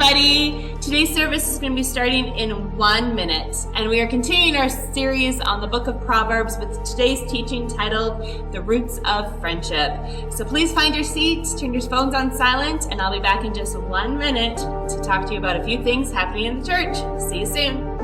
everybody. Today's service is going to be starting in 1 minute, and we are continuing our series on the book of Proverbs with today's teaching titled The Roots of Friendship. So please find your seats, turn your phones on silent, and I'll be back in just 1 minute to talk to you about a few things happening in the church. See you soon.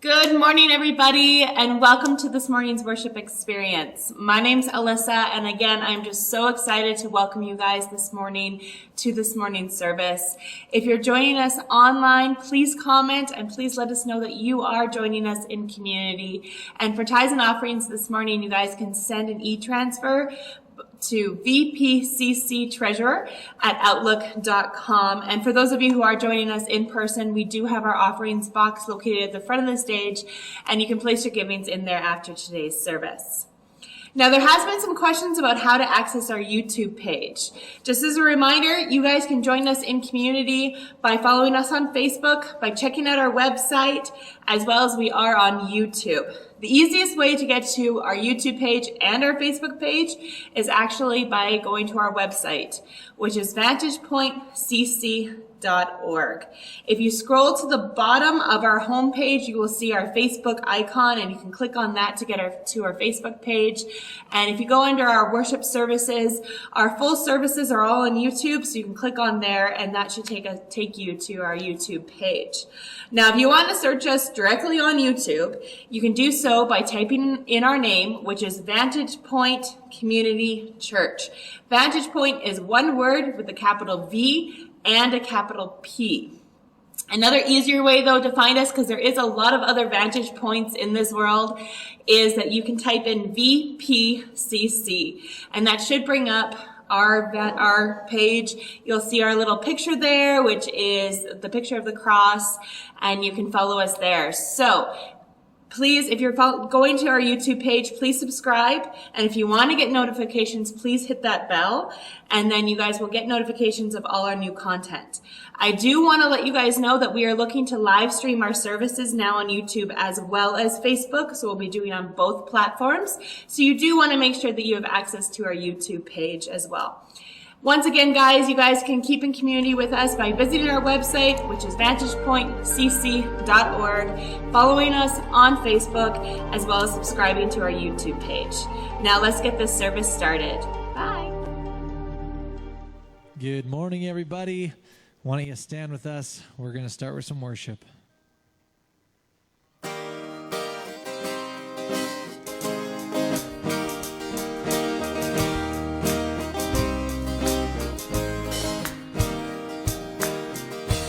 Good morning, everybody, and welcome to this morning's worship experience. My name's Alyssa, and again, I'm just so excited to welcome you guys this morning to this morning's service. If you're joining us online, please comment and please let us know that you are joining us in community. And for tithes and offerings this morning, you guys can send an e-transfer to VPCC treasurer at outlook.com. And for those of you who are joining us in person, we do have our offerings box located at the front of the stage, and you can place your givings in there after today's service. Now, there has been some questions about how to access our YouTube page. Just as a reminder, you guys can join us in community by following us on Facebook, by checking out our website, as well as we are on YouTube. The easiest way to get to our YouTube page and our Facebook page is actually by going to our website, which is VantagePointCC.org. If you scroll to the bottom of our homepage, you will see our Facebook icon, and you can click on that to get to our Facebook page. And if you go under our worship services, our full services are all on YouTube, so you can click on there, and that should take you to our YouTube page. Now, if you want to search us directly on YouTube, you can do so by typing in our name, which is VantagePoint Community Church. VantagePoint is one word with a capital V and a capital P. Another easier way, though, to find us, because there is a lot of other vantage points in this world, is that you can type in VPCC, and that should bring up our page. You'll see our little picture there, which is the picture of the cross, and you can follow us there. So please, if you're going to our YouTube page, please subscribe. And if you want to get notifications, please hit that bell. And then you guys will get notifications of all our new content. I do want to let you guys know that we are looking to live stream our services now on YouTube as well as Facebook. So we'll be doing on both platforms. So you do want to make sure that you have access to our YouTube page as well. Once again, guys, you guys can keep in community with us by visiting our website, which is VantagePointCC.org, following us on Facebook, as well as subscribing to our YouTube page. Now let's get this service started. Bye. Good morning, everybody. Why don't you stand with us? We're going to start with some worship.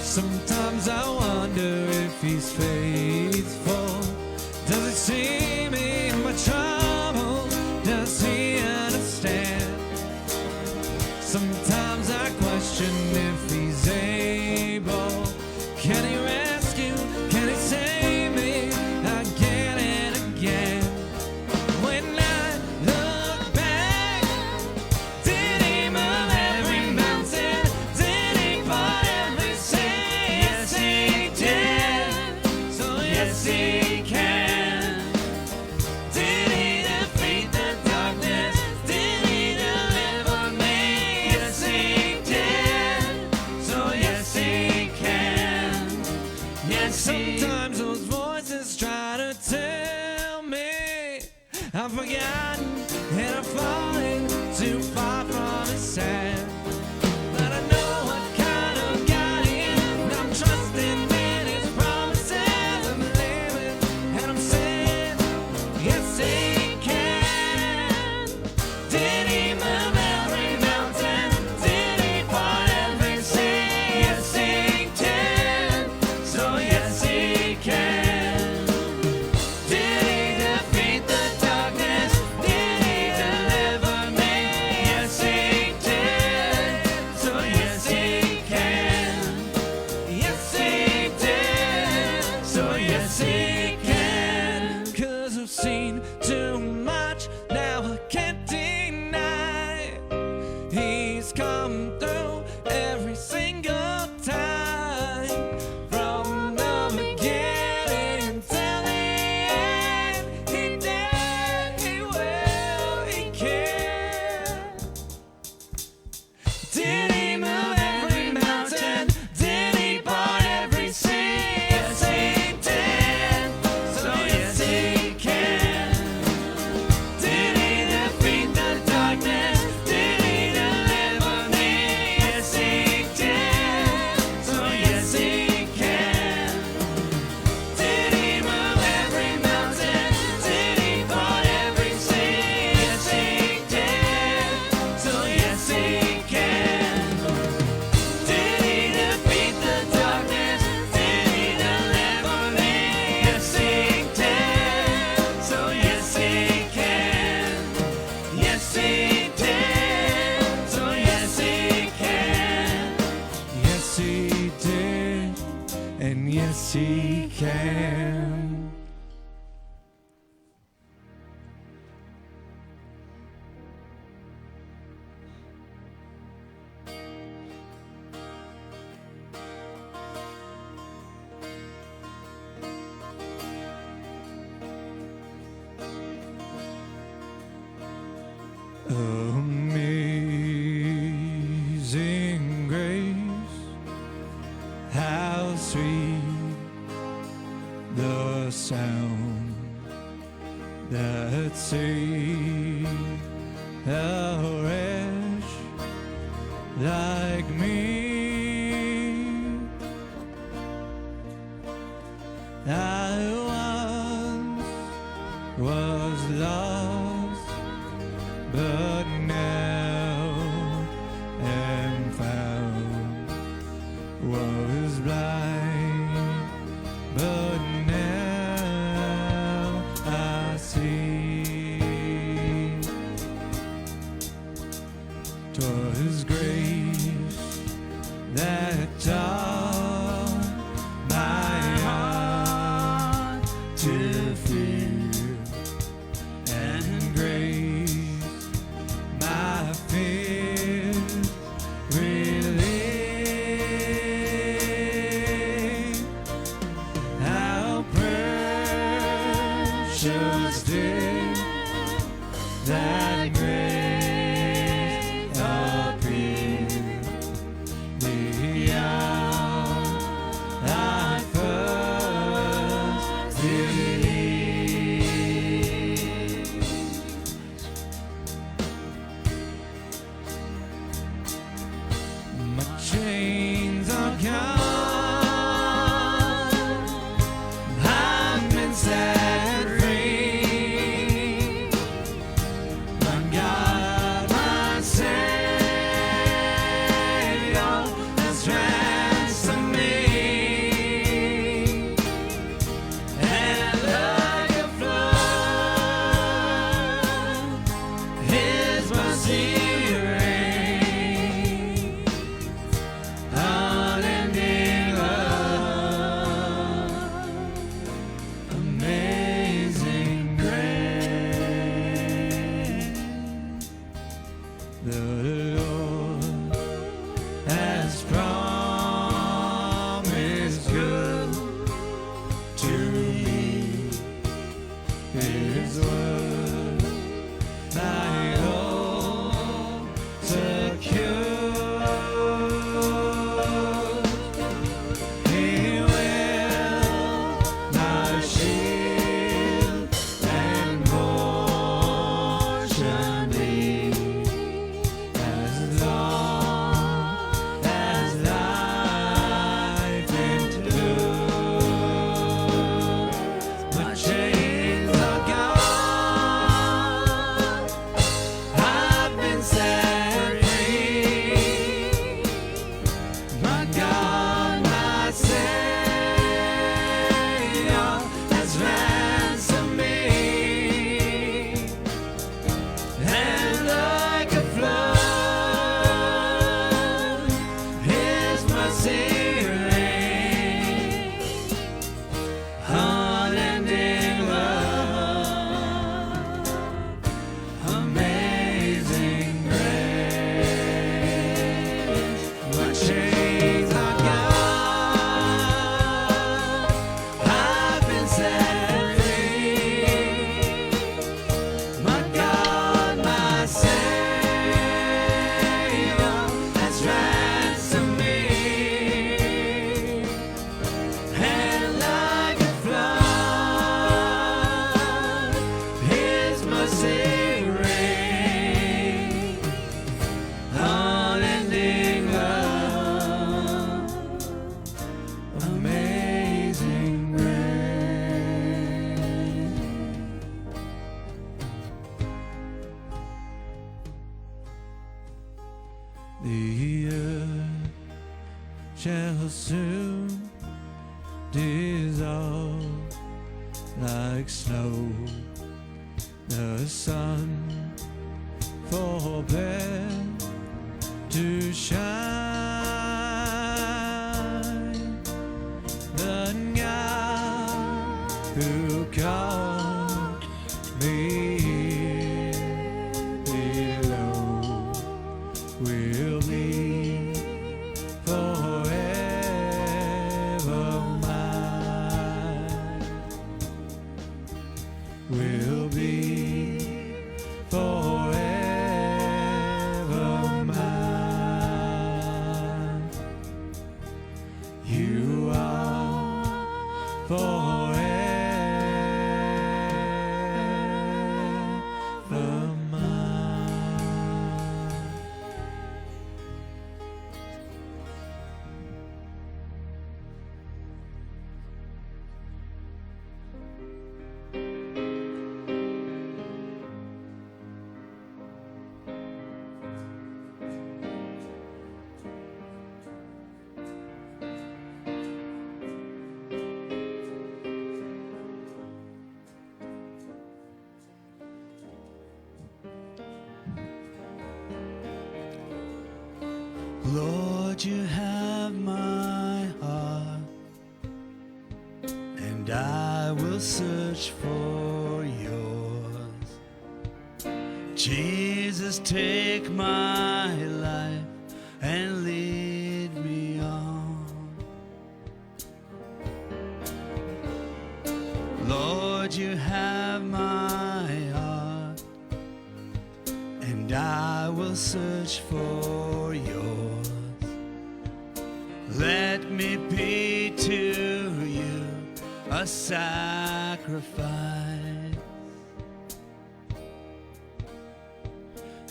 Sometimes I wonder if he's faithful. Does it see me in my trouble? Does he understand? Sometimes I question if he's able. Can he rescue? Can he save me again and again? When I look back, did he move every mountain? Did he part every sea? Yes, he did. So can. Amazing grace, how sweet the sound that saved a wretch like me. I once was lost, but now am found. Was blind, but now I see. 'Twas grace that taught my heart to fear, and grace my fears relieved. How precious did that grace appear the hour I first believed. My chains are gone, I've been set free. My God, my Savior has ransomed me, and like a flood, His mercy reigns. Unending love, amazing grace. The Lord has promised good to me. His word, my hope secure. He will my shield and portion be, as long as life endures. My chains are gone, I've been set free. My God, my Savior has ransomed me, and like a flood, His mercy reigns. Unending love, amazing grace. My chains are gone, I've been set free. My God, my Savior has ransomed me, and like a flood, His mercy reigns. Unending love, amazing grace. The earth shall soon dissolve like snow. The sun forbid to shine. The God have my heart, and I will search for yours. Jesus, take my life and lead me on. Lord, you have my heart, and I will search for yours. Let me be to you a sacrifice,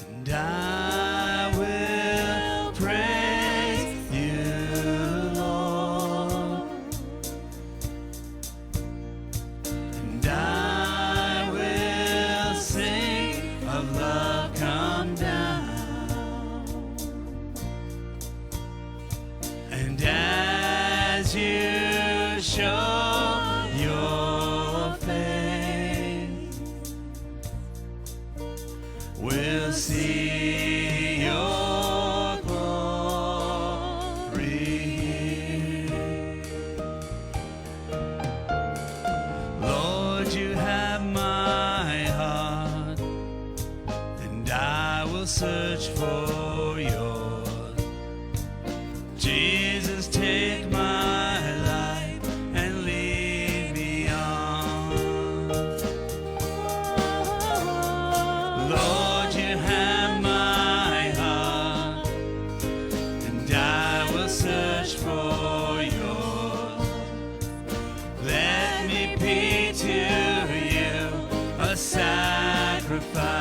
and I will praise you, Lord, and I will sing of love come down. And as you show your face, we'll see your glory. Lord, you have my heart, and I will search for yours. Jesus, take my life and lead me on. Lord, you have my heart, and I will search for yours. Let me be to you a sacrifice.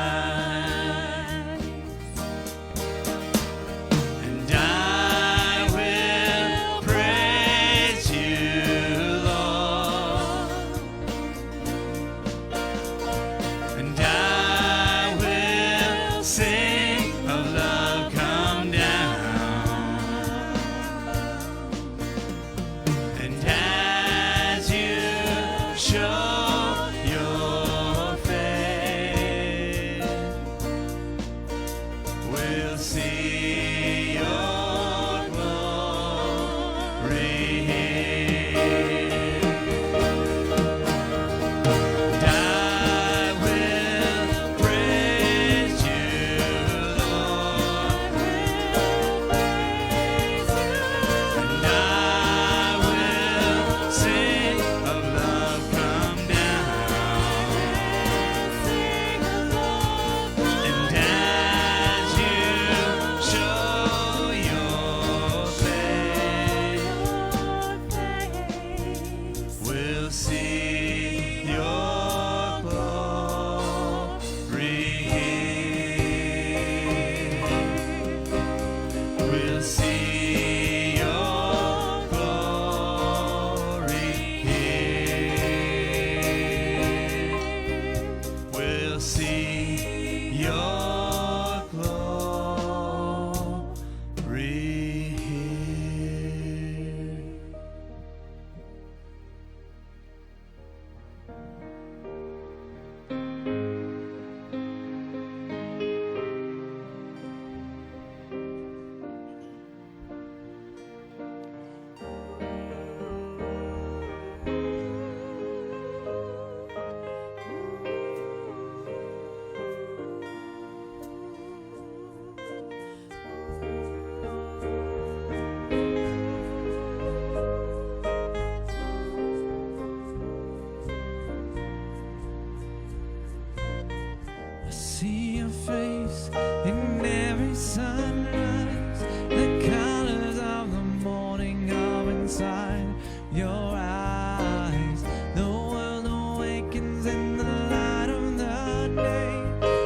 See your face in every sunrise. The colors of the morning are inside your eyes. The world awakens in the light of the day.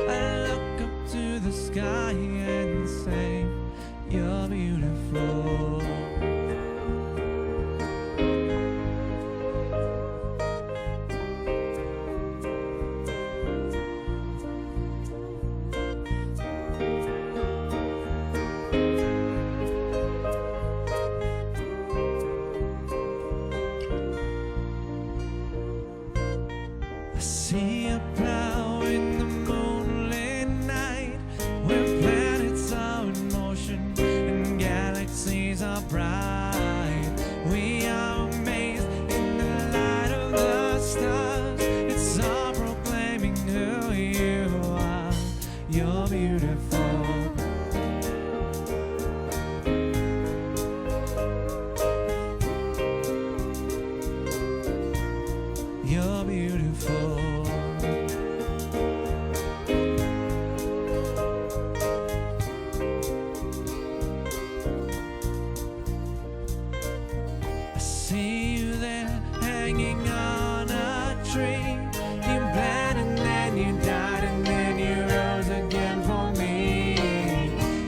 I look up to the sky and say, you're beautiful. see you there hanging on a tree. You bled and then you died and then you rose again for me.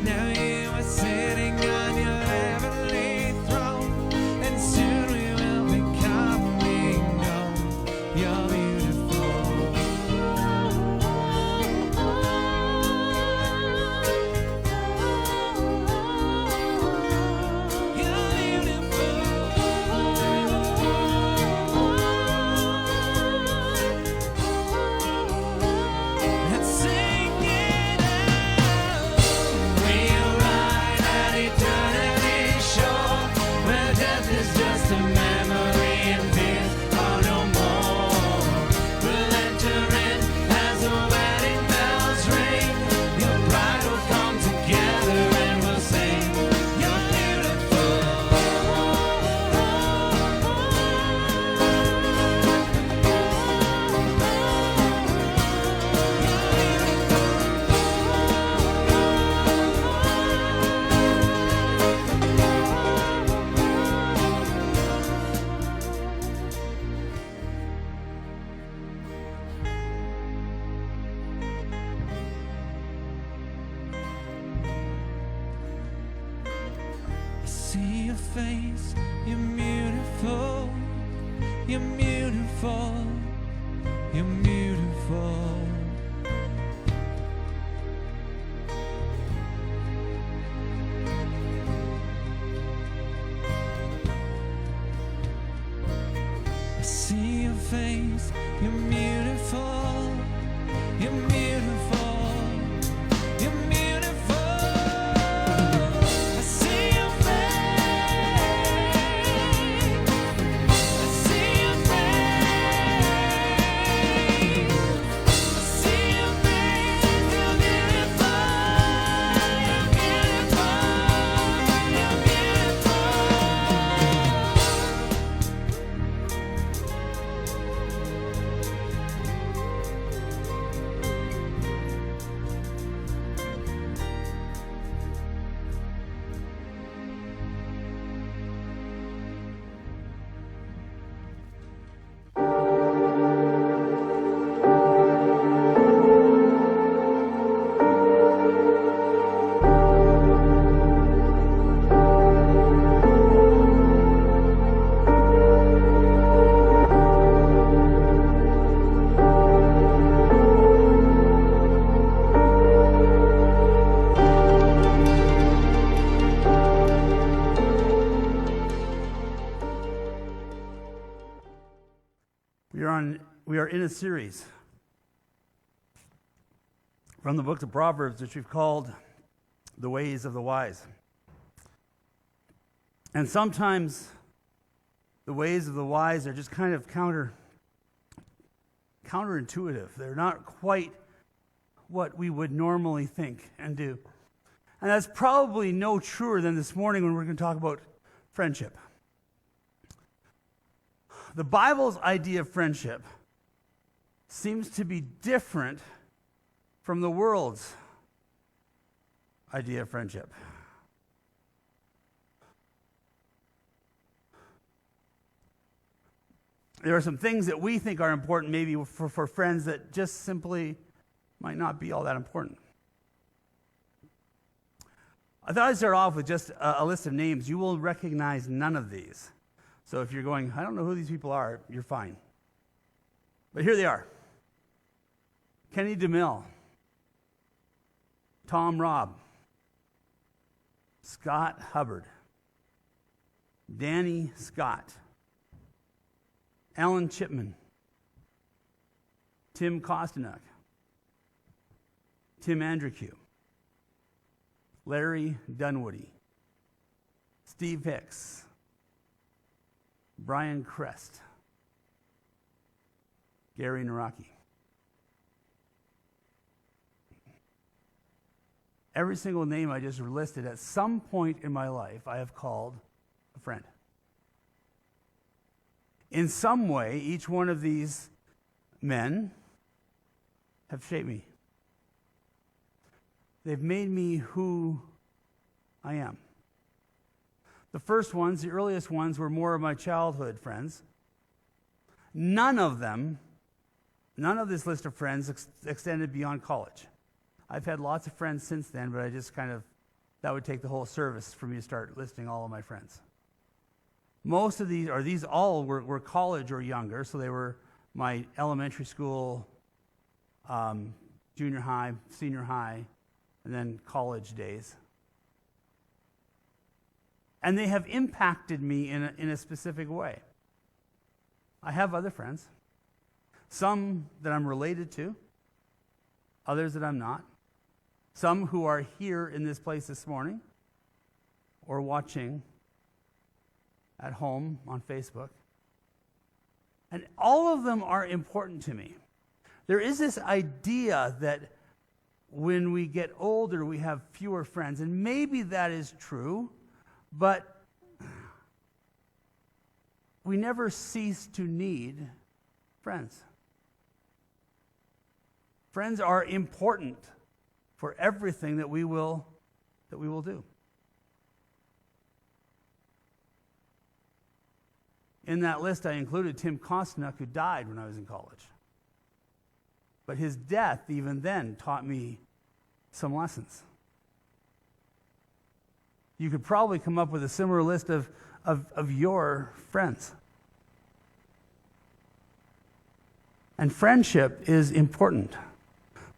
Now you are sitting on your heavenly throne, and soon we will be coming home. You're beautiful. You're beautiful. Let's sing it out. We arrive at eternity's shore, where death is just a memory and fears are no more. We'll enter in as the wedding bells ring. Your bride will come together and we'll sing. You're beautiful. I see your face, you're beautiful, you're beautiful, you're beautiful. I see your face, you're beautiful, you're beautiful, you're beautiful. I see your face, I see your face, I see your face. You're beautiful, you're beautiful, We are in a series from the book of Proverbs, which we've called The Ways of the Wise. And sometimes the ways of the wise are just kind of counterintuitive. They're not quite what we would normally think and do. And that's probably no truer than this morning when we're going to talk about friendship. The Bible's idea of friendship seems to be different from the world's idea of friendship. There are some things that we think are important maybe for friends that just simply might not be all that important. I thought I'd start off with just a list of names. You will recognize none of these. So if you're going, I don't know who these people are, you're fine. But here they are. Kenny DeMille, Tom Robb, Scott Hubbard, Danny Scott, Alan Chipman, Tim Kostanek, Tim Andrew, Larry Dunwoody, Steve Hicks, Brian Crest, Garry Naraki. Every single name I just listed, at some point in my life, I have called a friend. In some way, each one of these men have shaped me. They've made me who I am. The first ones, the earliest ones, were more of my childhood friends. None of this list of friends extended beyond college. I've had lots of friends since then, but that would take the whole service for me to start listing all of my friends. Most of these all were college or younger, so they were my elementary school, junior high, senior high, and then college days. And they have impacted me in a specific way. I have other friends, some that I'm related to, others that I'm not, some who are here in this place this morning or watching at home on Facebook. And all of them are important to me. There is this idea that when we get older, we have fewer friends, and maybe that is true, but we never cease to need friends. Friends are important for everything that we will do. In that list, I included Tim Kosnick, who died when I was in college. But his death, even then, taught me some lessons. You could probably come up with a similar list of your friends. And friendship is important,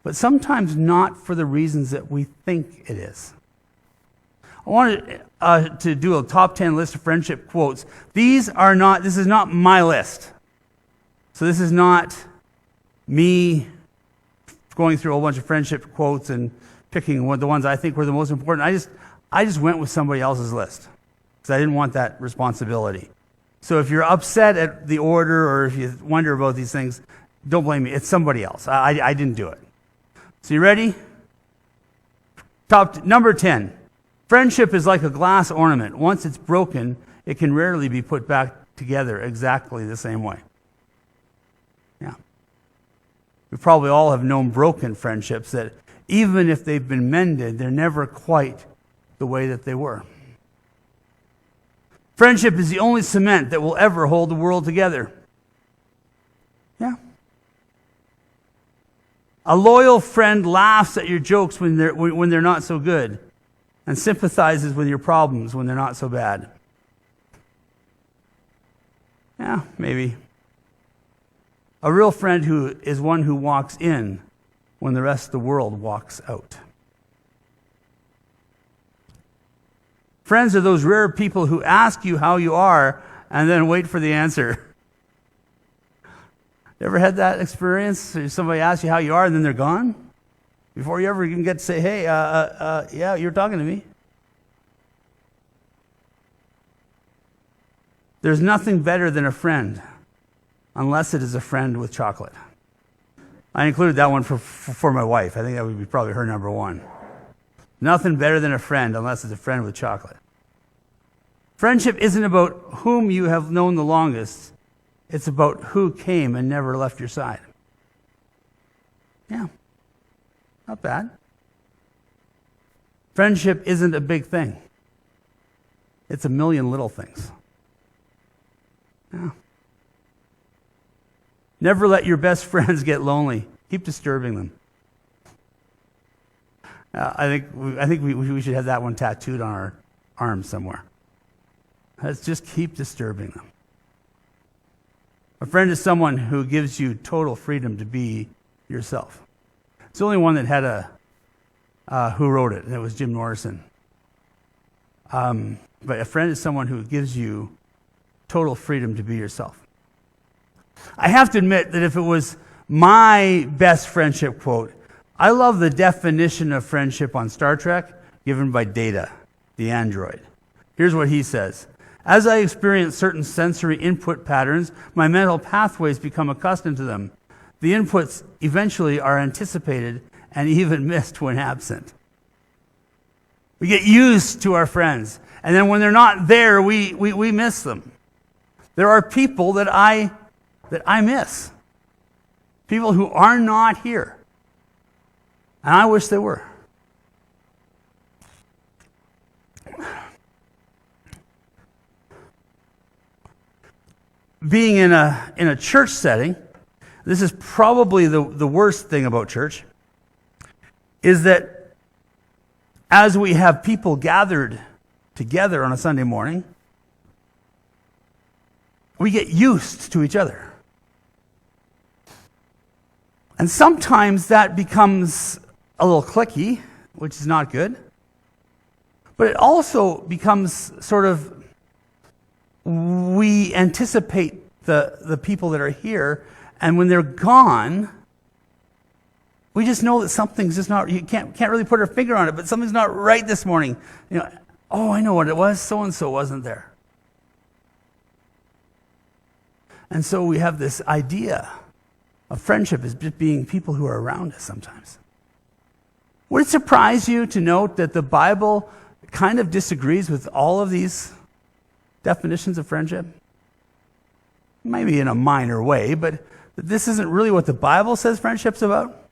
but sometimes not for the reasons that we think it is. I wanted to do a top 10 list of friendship quotes. This is not my list. So this is not me going through a whole bunch of friendship quotes and picking the ones I think were the most important. I just went with somebody else's list because I didn't want that responsibility. So if you're upset at the order or if you wonder about these things, don't blame me. It's somebody else. I didn't do it. So you ready? Number 10. Friendship is like a glass ornament. Once it's broken, it can rarely be put back together exactly the same way. Yeah. We probably all have known broken friendships that even if they've been mended, they're never quite the way that they were. Friendship is the only cement that will ever hold the world together. Yeah. A loyal friend laughs at your jokes when they're not so good and sympathizes with your problems when they're not so bad. Yeah, maybe. A real friend is one who walks in when the rest of the world walks out. Friends are those rare people who ask you how you are and then wait for the answer. You ever had that experience? Somebody asks you how you are and then they're gone? Before you ever even get to say, hey, yeah, you're talking to me. There's nothing better than a friend unless it is a friend with chocolate. I included that one for my wife. I think that would be probably her number one. Nothing better than a friend unless it's a friend with chocolate. Friendship isn't about whom you have known the longest. It's about who came and never left your side. Yeah, not bad. Friendship isn't a big thing. It's a million little things. Yeah. Never let your best friends get lonely. Keep disturbing them. I think we should have that one tattooed on our arms somewhere. Let's just keep disturbing them. A friend is someone who gives you total freedom to be yourself. It's the only one that had who wrote it, and it was Jim Morrison. But a friend is someone who gives you total freedom to be yourself. I have to admit that if it was my best friendship quote, I love the definition of friendship on Star Trek given by Data, the android. Here's what he says. As I experience certain sensory input patterns, my mental pathways become accustomed to them. The inputs eventually are anticipated and even missed when absent. We get used to our friends, and then when they're not there, we miss them. There are people that I miss. People who are not here. And I wish they were. being in a church setting, this is probably the worst thing about church, is that as we have people gathered together on a Sunday morning, we get used to each other. And sometimes that becomes a little cliquey, which is not good. But it also becomes sort of, we anticipate the people that are here, and when they're gone, we just know that something's just not, you can't really put our finger on it, but something's not right this morning. Oh, I know what it was, so-and-so wasn't there. And so we have this idea of friendship as just being people who are around us sometimes. Would it surprise you to note that the Bible kind of disagrees with all of these definitions of friendship? Maybe in a minor way, but this isn't really what the Bible says friendship's about.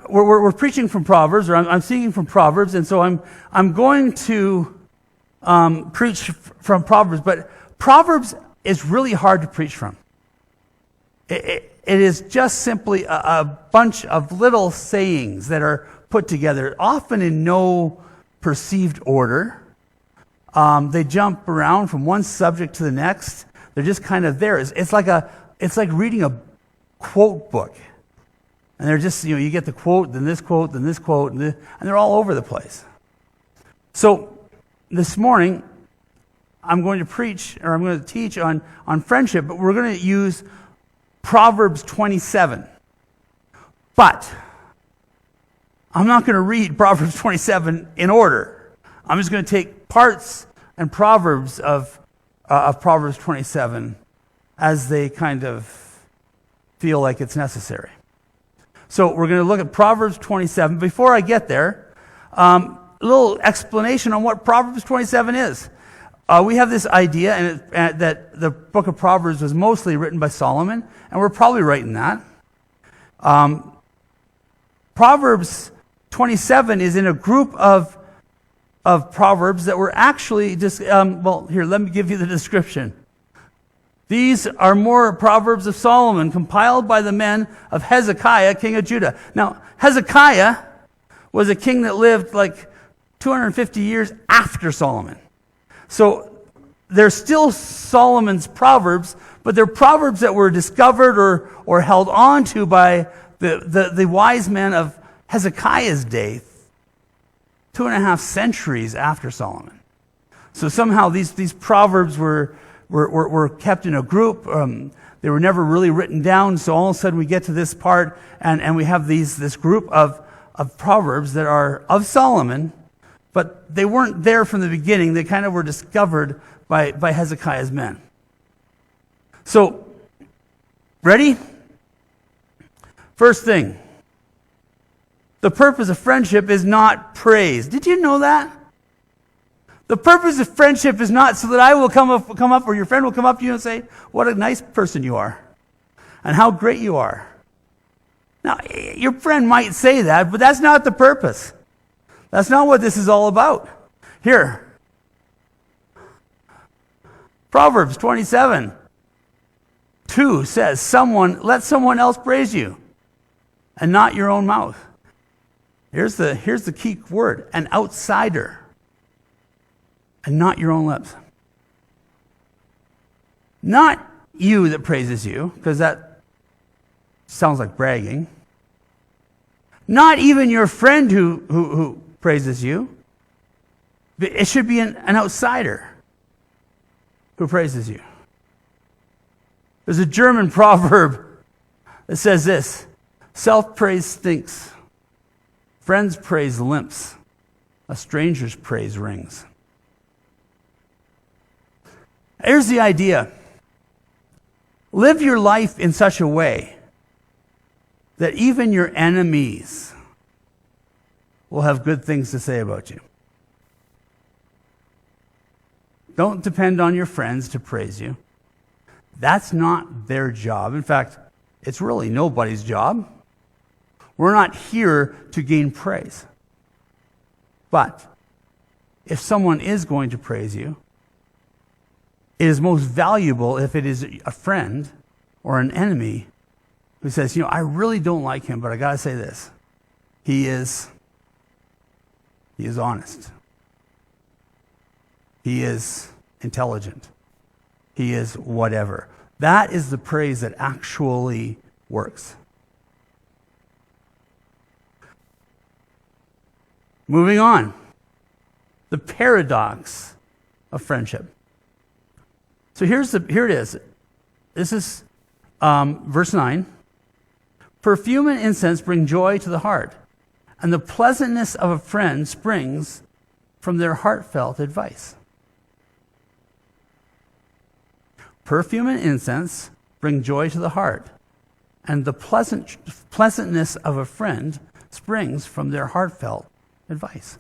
We're preaching from Proverbs, or I'm speaking from Proverbs, and so I'm going to preach from Proverbs, but Proverbs is really hard to preach from. It is just simply a bunch of little sayings that are put together, often in no perceived order. They jump around from one subject to the next. They're just kind of there. It's like reading a quote book. And they're just, you get the quote, then this quote, then this quote, and they're all over the place. So this morning, I'm going to teach on friendship, but we're going to use Proverbs 27. But I'm not going to read Proverbs 27 in order. I'm just going to take parts and proverbs of Proverbs 27 as they kind of feel like it's necessary. So we're going to look at Proverbs 27. Before I get there, a little explanation on what Proverbs 27 is. We have this idea that the book of Proverbs was mostly written by Solomon, and we're probably right in that. Proverbs 27 is in a group of proverbs that were actually just, here, let me give you the description. These are more proverbs of Solomon, compiled by the men of Hezekiah, king of Judah. Now, Hezekiah was a king that lived like 250 years after Solomon. So they're still Solomon's proverbs, but they're proverbs that were discovered or held on to by the wise men of Hezekiah's day, 2.5 centuries after Solomon. So somehow these proverbs were kept in a group. They were never really written down. So all of a sudden we get to this part, and we have this group of proverbs that are of Solomon, but they weren't there from the beginning. They kind of were discovered by Hezekiah's men. So, ready? First thing, the purpose of friendship is not praise. Did you know that? The purpose of friendship is not so that I will come up, or your friend will come up to you and say, what a nice person you are, and how great you are. Now, your friend might say that, but that's not the purpose. That's not what this is all about. Here, Proverbs 27, 2 says, let someone else praise you, and not your own mouth. Here's the key word, an outsider, and not your own lips. Not you that praises you, because that sounds like bragging. Not even your friend who praises you. It should be an outsider who praises you. There's a German proverb that says this: self-praise stinks. Friends' praise limps. A stranger's praise rings. Here's the idea. Live your life in such a way that even your enemies will have good things to say about you. Don't depend on your friends to praise you. That's not their job. In fact, it's really nobody's job. We're not here to gain praise. But if someone is going to praise you, It is most valuable if it is a friend or an enemy who says, I really don't like him, but I got to say this. He is honest. He is intelligent. He is whatever. That is the praise that actually works. Moving on. The paradox of friendship. So here it is. This is verse 9. Perfume and incense bring joy to the heart, and the pleasantness of a friend springs from their heartfelt advice. Perfume and incense bring joy to the heart, and the pleasantness of a friend springs from their heartfelt advice.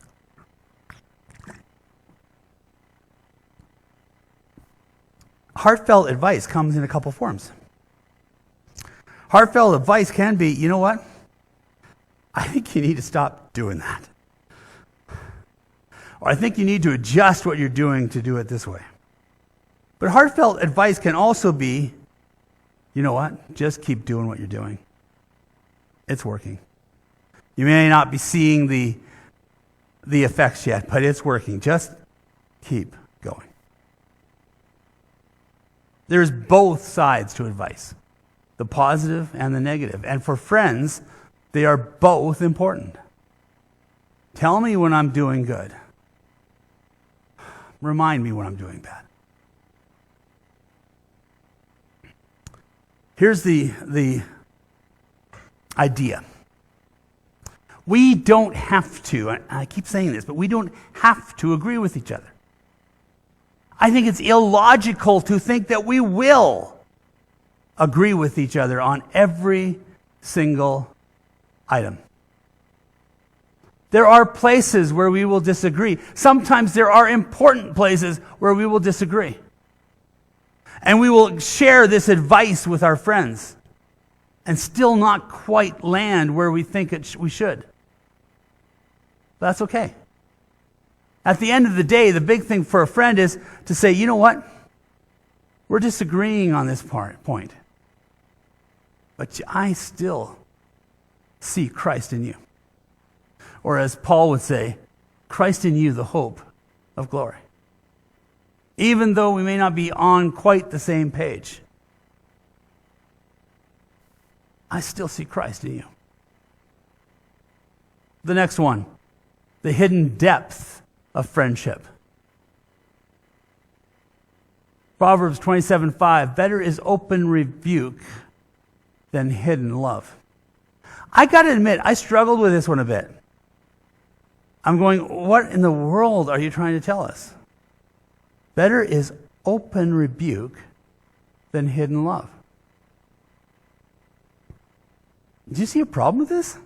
Heartfelt advice comes in a couple forms. Heartfelt advice can be, you know what? I think you need to stop doing that. Or I think you need to adjust what you're doing to do it this way. But heartfelt advice can also be, you know what? Just keep doing what you're doing. It's working. You may not be seeing the effects yet, but it's working. Just keep going. There's both sides to advice, the positive and the negative. And for friends, they are both important. Tell me when I'm doing good. Remind me when I'm doing bad. Here's the idea. We don't have to, and I keep saying this, but we don't have to agree with each other. I think it's illogical to think that we will agree with each other on every single item. There are places where we will disagree. Sometimes there are important places where we will disagree. And we will share this advice with our friends and still not quite land where we think we should. That's okay. At the end of the day, the big thing for a friend is to say, you know what? We're disagreeing on this point. But I still see Christ in you. Or as Paul would say, Christ in you, the hope of glory. Even though we may not be on quite the same page, I still see Christ in you. The next one, the hidden depth of friendship. Proverbs 27:5, better is open rebuke than hidden love. I got to admit, I struggled with this one a bit. I'm going, what in the world are you trying to tell us? Better is open rebuke than hidden love. Do you see a problem with this?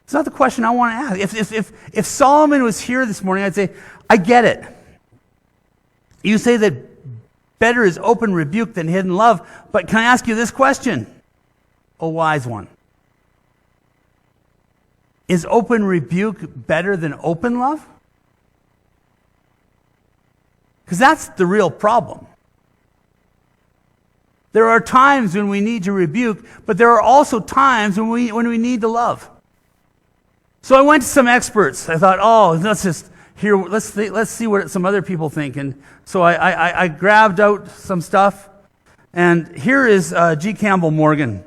It's not the question I want to ask. If Solomon was here this morning, I'd say, I get it. You say that better is open rebuke than hidden love, but can I ask you this question? A wise one. Is open rebuke better than open love? Because that's the real problem. There are times when we need to rebuke, but there are also times when we need to love. So I went to some experts. I thought, let's see what some other people think. And so I grabbed out some stuff. And here is G. Campbell Morgan.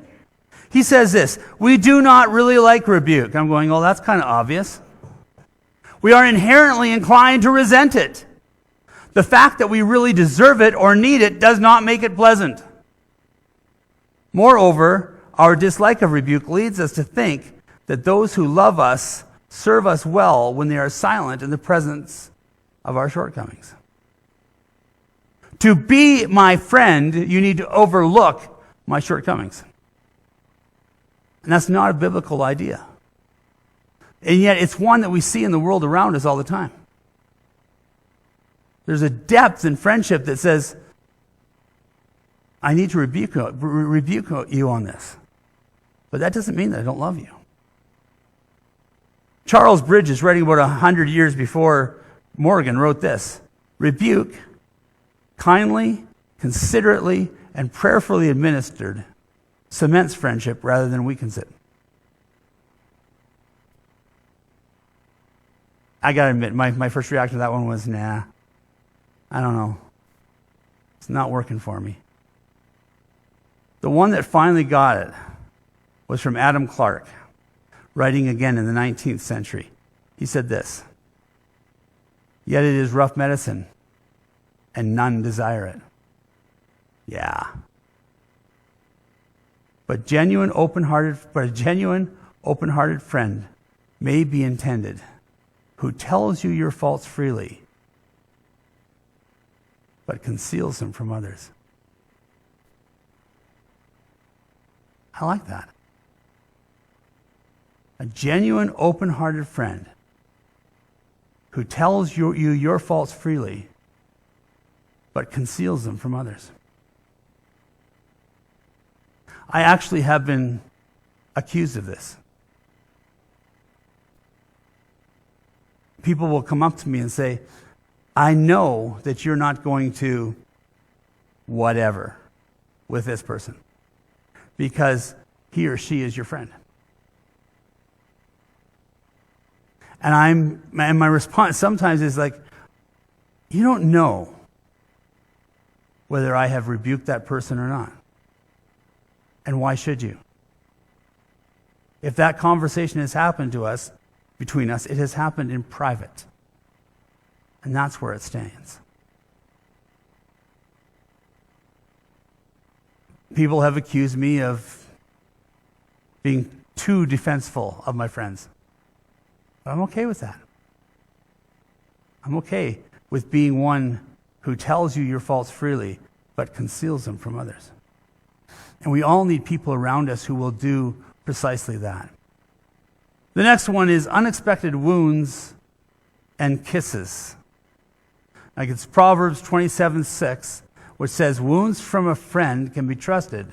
He says this, we do not really like rebuke. I'm going, oh, that's kind of obvious. We are inherently inclined to resent it. The fact that we really deserve it or need it does not make it pleasant. Moreover, our dislike of rebuke leads us to think that those who love us serve us well when they are silent in the presence of our shortcomings. To be my friend, you need to overlook my shortcomings. And that's not a biblical idea. And yet it's one that we see in the world around us all the time. There's a depth in friendship that says, I need to rebuke you on this. But that doesn't mean that I don't love you. Charles Bridges, writing about 100 years before Morgan, wrote this, rebuke kindly, considerately, and prayerfully administered cements friendship rather than weakens it. I got to admit, my first reaction to that one was, nah, I don't know. It's not working for me. The one that finally got it was from Adam Clarke, writing again in the 19th century. He said this, "Yet it is rough medicine, and none desire it." Yeah. But a genuine, open-hearted friend may be intended, who tells you your faults freely, but conceals them from others. I like that. A genuine, open-hearted friend who tells you your faults freely, but conceals them from others. I actually have been accused of this. People will come up to me and say, I know that you're not going to whatever with this person because he or she is your friend. And my response sometimes is like, you don't know whether I have rebuked that person or not. And why should you? If that conversation has happened to us, between us, it has happened in private. And that's where it stands. People have accused me of being too defenseful of my friends. But I'm okay with that. I'm okay with being one who tells you your faults freely, but conceals them from others. And we all need people around us who will do precisely that. The next one is unexpected wounds and kisses. Like it's Proverbs 27:6, which says, wounds from a friend can be trusted,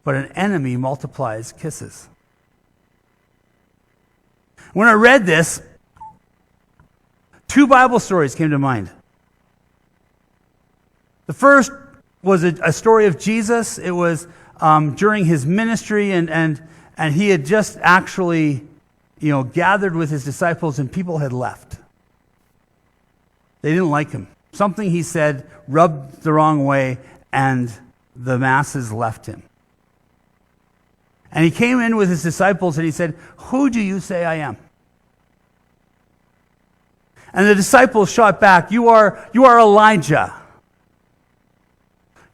but an enemy multiplies kisses. When I read this, two Bible stories came to mind. The first was a story of Jesus. It was during his ministry, and he had just actually, gathered with his disciples, and people had left. They didn't like him. Something he said rubbed the wrong way, and the masses left him. And he came in with his disciples, and he said, "Who do you say I am?" And the disciples shot back, You are Elijah.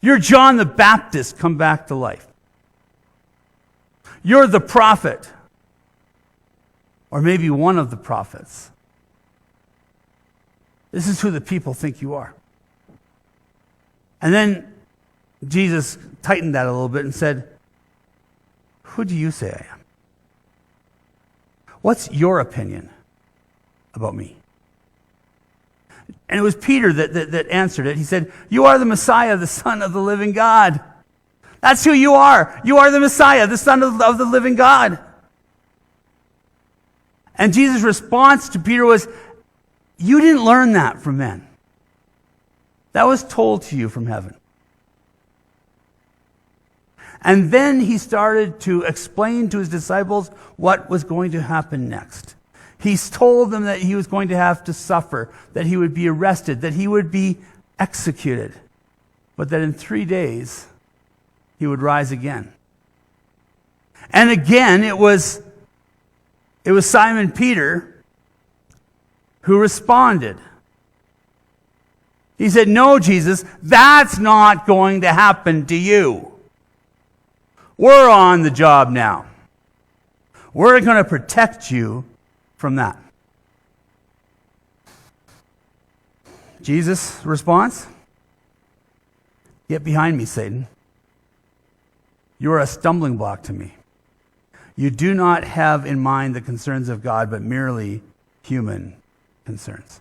You're John the Baptist come back to life. You're the prophet. Or maybe one of the prophets. This is who the people think you are. And then Jesus tightened that a little bit and said, "Who do you say I am? What's your opinion about me?" And it was Peter that answered it. He said, "You are the Messiah, the Son of the living God." That's who you are. You are the Messiah, the Son of the living God. And Jesus' response to Peter was, "You didn't learn that from men. That was told to you from heaven." And then he started to explain to his disciples what was going to happen next. He told them that he was going to have to suffer, that he would be arrested, that he would be executed, but that in 3 days he would rise again. And again, it was Simon Peter who responded. He said, "No, Jesus, that's not going to happen to you. We're on the job now. We're going to protect you from that." Jesus' response, "Get behind me, Satan. You are a stumbling block to me. You do not have in mind the concerns of God, but merely human concerns."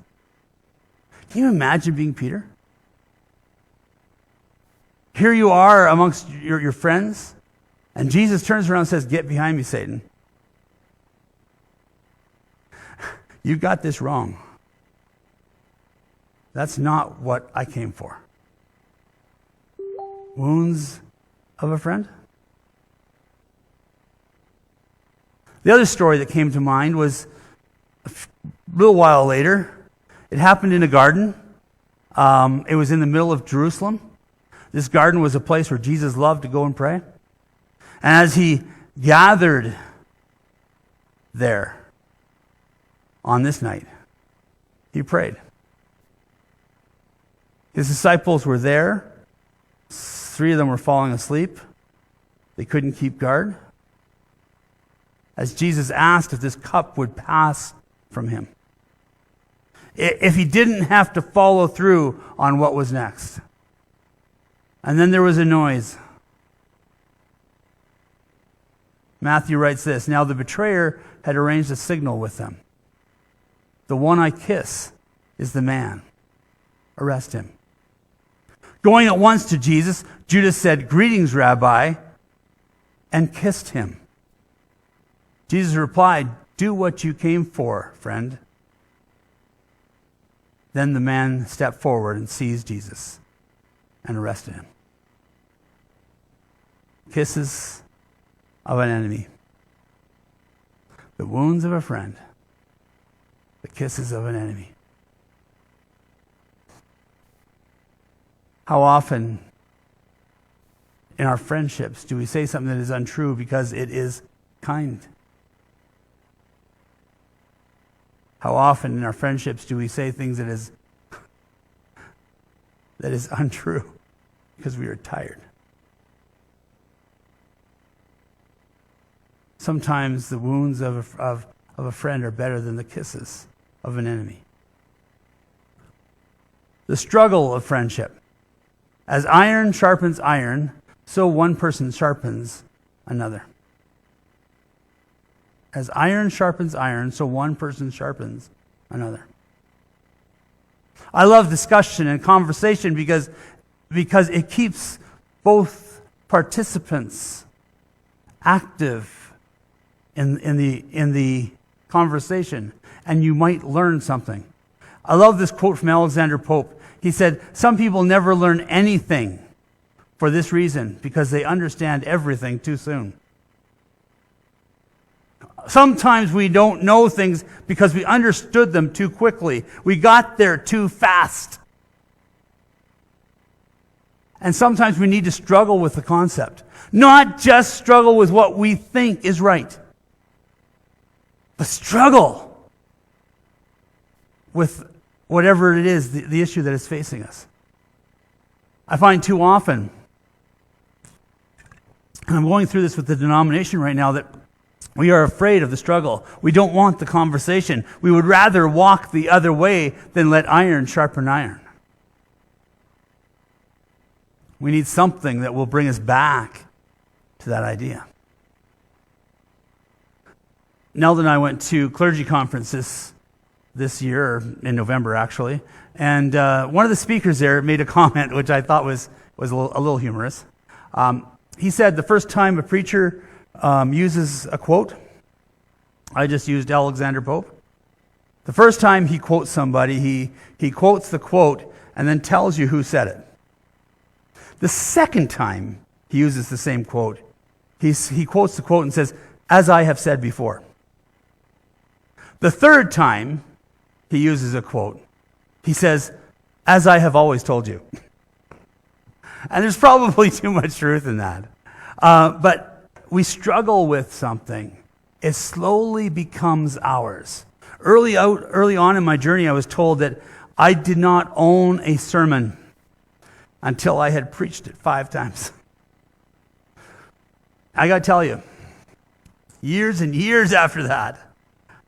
Can you imagine being Peter? Here you are amongst your friends, and Jesus turns around and says, "Get behind me, Satan. You got this wrong. That's not what I came for." Wounds of a friend? The other story that came to mind was a little while later. It happened in a garden. It was in the middle of Jerusalem. This garden was a place where Jesus loved to go and pray. And as he gathered there on this night, he prayed. His disciples were there. 3 of them were falling asleep. They couldn't keep guard. As Jesus asked if this cup would pass from him, if he didn't have to follow through on what was next. And then there was a noise. Matthew writes this, "Now the betrayer had arranged a signal with them. The one I kiss is the man. Arrest him." Going at once to Jesus, Judas said, "Greetings, Rabbi," and kissed him. Jesus replied, "Do what you came for, friend." Then the man stepped forward and seized Jesus and arrested him. Kisses of an enemy. The wounds of a friend. The kisses of an enemy. How often in our friendships do we say something that is untrue because it is kind? How often in our friendships do we say things that is untrue because we are tired? Sometimes the wounds of a friend are better than the kisses of an enemy. The struggle of friendship. As iron sharpens iron, so one person sharpens another. As iron sharpens iron, so one person sharpens another. I love discussion and conversation because it keeps both participants active in the conversation, and you might learn something. I love this quote from Alexander Pope. He said, "Some people never learn anything for this reason, because they understand everything too soon." Sometimes we don't know things because we understood them too quickly. We got there too fast. And sometimes we need to struggle with the concept. Not just struggle with what we think is right, but struggle with whatever it is, the issue that is facing us. I find too often, and I'm going through this with the denomination right now, that we are afraid of the struggle. We don't want the conversation. We would rather walk the other way than let iron sharpen iron. We need something that will bring us back to that idea. Nelda and I went to clergy conferences this year, in November actually, and one of the speakers there made a comment which I thought was a little humorous. He said the first time a preacher uses a quote, I just used Alexander Pope. The first time he quotes somebody, he quotes the quote and then tells you who said it. The second time he uses the same quote, he quotes the quote and says, "As I have said before." The third time he uses a quote, he says, "As I have always told you." And there's probably too much truth in that. But we struggle with something. It slowly becomes ours. Early on in my journey, I was told that I did not own a sermon until I had preached it 5 times. I got to tell you, years and years after that,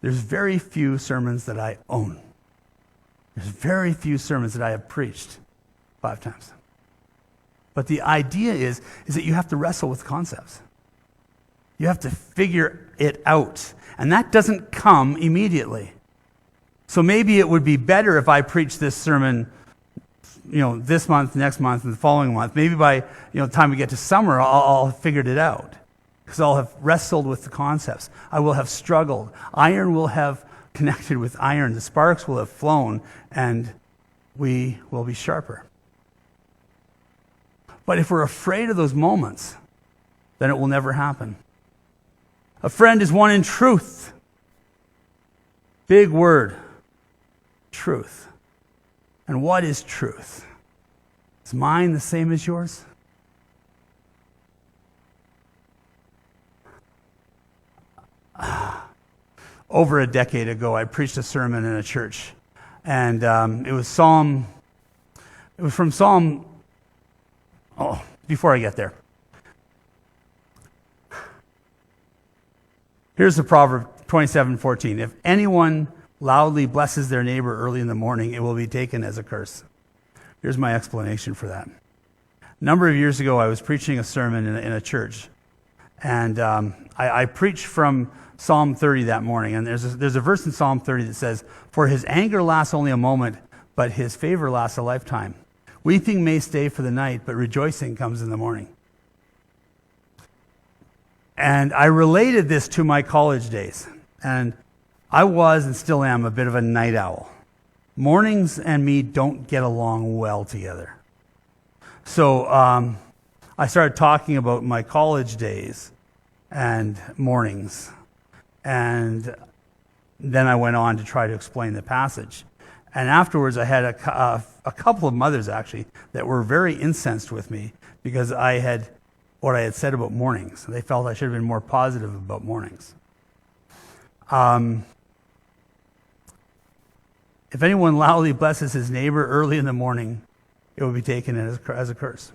there's very few sermons that I own. There's very few sermons that I have preached 5 times. But the idea is that you have to wrestle with concepts. You have to figure it out. And that doesn't come immediately. So maybe it would be better if I preached this sermon, this month, next month, and the following month. Maybe by the time we get to summer, I'll have figured it out. Because I'll have wrestled with the concepts. I will have struggled. Iron will have connected with iron. The sparks will have flown, and we will be sharper. But if we're afraid of those moments, then it will never happen. A friend is one in truth. Big word. Truth. And what is truth? Is mine the same as yours? Over a decade ago, I preached a sermon in a church. And it was from Psalm, before I get there. Here's the proverb, 27:14. If anyone loudly blesses their neighbor early in the morning, it will be taken as a curse. Here's my explanation for that. A number of years ago, I was preaching a sermon in a church. And I preached from Psalm 30 that morning. And there's a verse in Psalm 30 that says, "For his anger lasts only a moment, but his favor lasts a lifetime. Weeping may stay for the night, but rejoicing comes in the morning." And I related this to my college days. And I was and still am a bit of a night owl. Mornings and me don't get along well together. So I started talking about my college days and mornings. And then I went on to try to explain the passage. And afterwards, I had a couple of mothers, actually, that were very incensed with me because I had what I had said about mornings. They felt I should have been more positive about mornings. If anyone loudly blesses his neighbor early in the morning, it will be taken as a curse.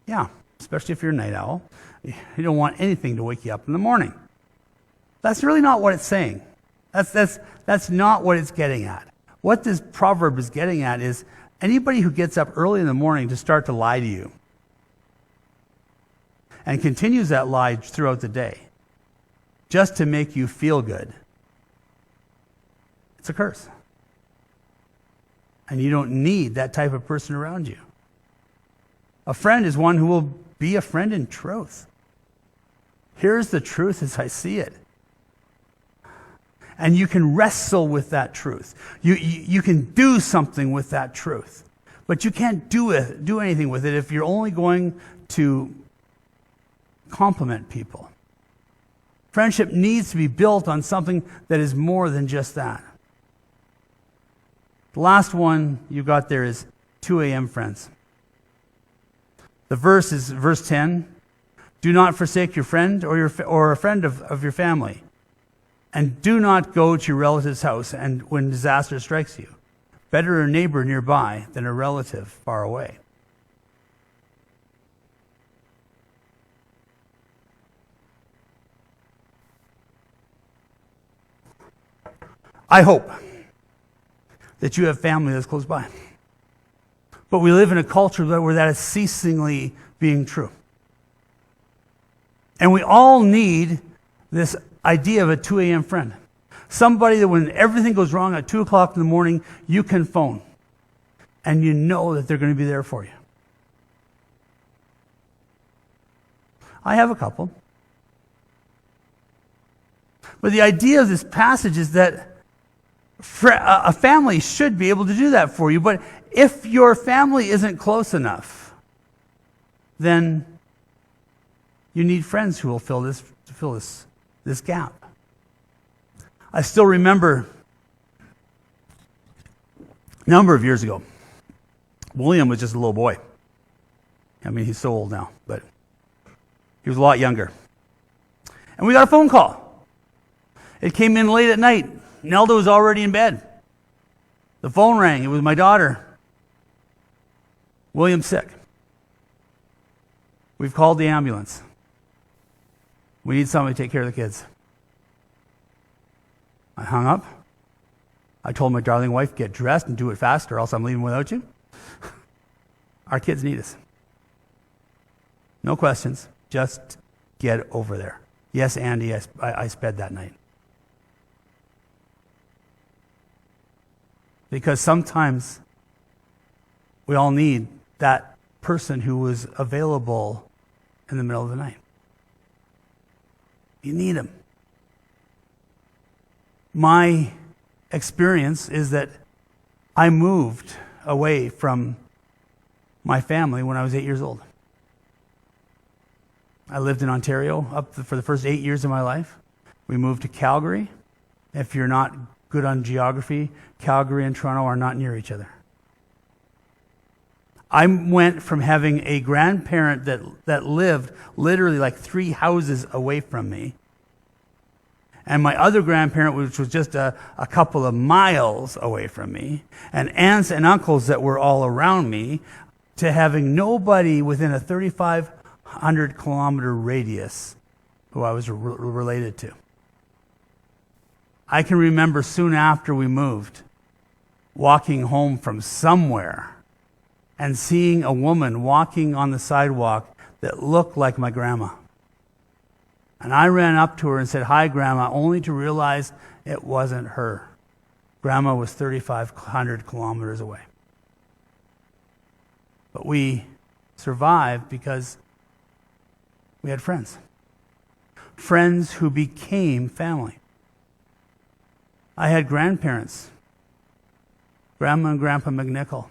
Yeah, especially if you're a night owl. You don't want anything to wake you up in the morning. That's really not what it's saying. That's not what it's getting at. What this proverb is getting at is anybody who gets up early in the morning to start to lie to you and continues that lie throughout the day just to make you feel good, it's a curse. And you don't need that type of person around you. A friend is one who will be a friend in truth. Here's the truth as I see it. And you can wrestle with that truth. You can do something with that truth. But you can't do anything with it if you're only going to compliment people. Friendship needs to be built on something that is more than just that. The last one you got there is 2 a.m. friends. The verse is verse 10. Do not forsake your friend or a friend of your family. And do not go to your relative's house and when disaster strikes you. Better a neighbor nearby than a relative far away. I hope that you have family that's close by. But we live in a culture where that is ceasingly being true. And we all need this idea of a 2 a.m. friend. Somebody that when everything goes wrong at 2 o'clock in the morning, you can phone. And you know that they're going to be there for you. I have a couple. But the idea of this passage is that a family should be able to do that for you. But if your family isn't close enough, then you need friends who will fill this gap. I still remember a number of years ago, William was just a little boy. I mean, he's so old now, but he was a lot younger. And we got a phone call. It came in late at night. Nelda was already in bed. The phone rang. It was my daughter. William's sick. We've called the ambulance. We need somebody to take care of the kids. I hung up. I told my darling wife, get dressed and do it fast or else I'm leaving without you. Our kids need us. No questions. Just get over there. Yes, Andy, I sped that night. Because sometimes we all need that person who was available in the middle of the night. You need them. My experience is that I moved away from my family when I was 8 years old. I lived in Ontario for the first 8 years of my life. We moved to Calgary. If you're not good on geography, Calgary and Toronto are not near each other. I went from having a grandparent that lived literally like 3 houses away from me, and my other grandparent, which was just a couple of miles away from me, and aunts and uncles that were all around me, to having nobody within a 3,500 kilometer radius who I was related to. I can remember soon after we moved, walking home from somewhere and seeing a woman walking on the sidewalk that looked like my grandma. And I ran up to her and said, "Hi, Grandma," only to realize it wasn't her. Grandma was 3,500 kilometers away. But we survived because we had friends. Friends who became family. I had grandparents, Grandma and Grandpa McNichol,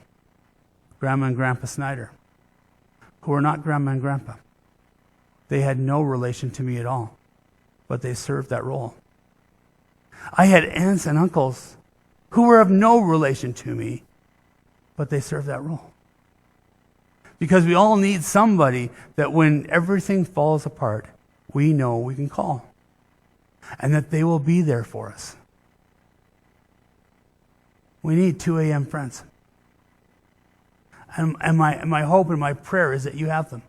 Grandma and Grandpa Snyder, who were not Grandma and Grandpa. They had no relation to me at all, but they served that role. I had aunts and uncles who were of no relation to me, but they served that role. Because we all need somebody that when everything falls apart, we know we can call, and that they will be there for us. We need 2 a.m. friends. And my hope and my prayer is that you have them.